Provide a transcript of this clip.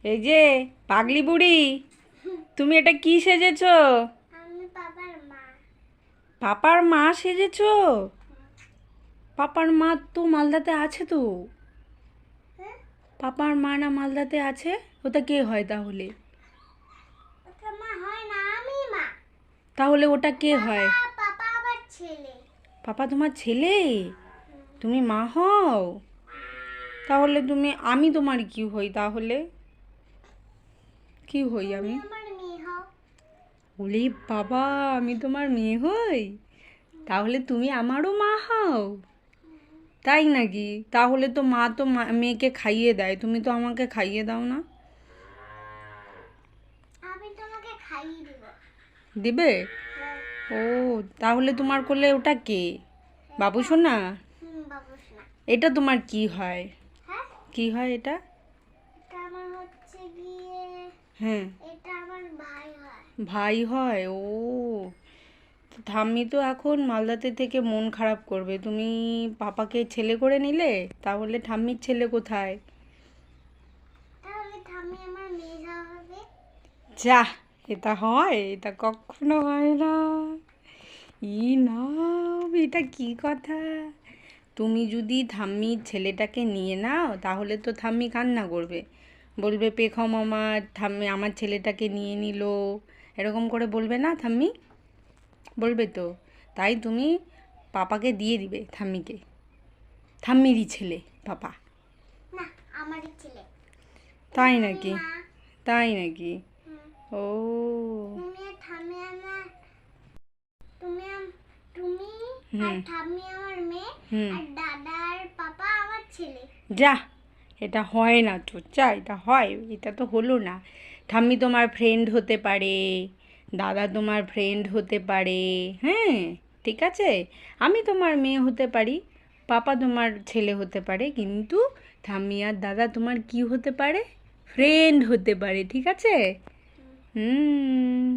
এই যে পাগলি বুড়ি, তুমি এটা কি সেজেছো? আমি পাপার মা। পাপার মা সেজেছো? পাপার মা তো মালদাতে আছে তো। হ্যাঁ? পাপার মা না মালদাতে আছে? ওটা কে হয় তাহলে? ওটা মা হয় না, আমি মা। তাহলে ওটা কে হয়? পাপা আমার ছেলে। পাপা তোমার ছেলে? তুমি মা হও? তাহলে আমি তোমার কি হই তাহলে? কি হই আমি? আমার মেয়ে হও। ওরে বাবা, আমি তোমার মেয়ে হই? তাহলে তুমি আমারও মা হও? তাই নাকি? তাহলে তো মেয়েকে খাইয়ে দেয়, তুমি তো আমাকে খাইয়ে দাও না। আমি তোমাকে খাইয়ে দিব। দিবে? ও, তাহলে তোমার কোলে ওটা কে? বাবু সোনা? বাবু শোনা। এটা তোমার কি হয়? হ্যাঁ? কি হয় এটা? এটা আমার হচ্ছে গিয়ে, হ্যাঁ, এটা আমার ভাই হয়। ভাই হয়। ও, তো ঠাম্মি তো এখন মালদাতে থেকে মন খারাপ করবে, তুমি পাপাকে ছেলে করে নিলে। তাহলে ঠাম্মির ছেলে কোথায়? তাহলে ঠাম্মি আমার মেয়ে হবে। যা, এটা হয়? এটা কখনো হয় না। না, এটা কি কথা? তুমি যদি ঠাম্মির ছেলেটাকে নিয়ে নাও তাহলে তো ঠাম্মি কান্না করবে, বলবে পেখম আমার ঠাম্মি আমার ছেলেটাকে নিয়ে নিল, এরকম করে বলবে না ঠাম্মি? বলবে তো। তাই তুমি পাপাকে দিয়ে দিবে ঠাম্মিকে। ঠাম্মিরই ছেলে পাপা। না, আমারই ছেলে। তাই আমি নাকি? মা। তাই নাকি? হুম। ও, তুমি আর ঠাম্মি আমার, তুমি তুমি আর হুম ঠাম্মি আমার মেয়ে, হুম আর দাদা আর পাপা আমার ছেলে। যা, এটা হয় না তো। এটা হয়? এটা তো হলো না। ঠাম্মি তোমার ফ্রেন্ড হতে পারে, দাদা তোমার ফ্রেন্ড হতে পারে। হ্যাঁ, ঠিক আছে। আমি তোমার মেয়ে হতে পারি, পাপা তোমার ছেলে হতে পারে, কিন্তু ঠাম্মি আর দাদা তোমার কি হতে পারে? ফ্রেন্ড হতে পারে, ঠিক আছে? হুম।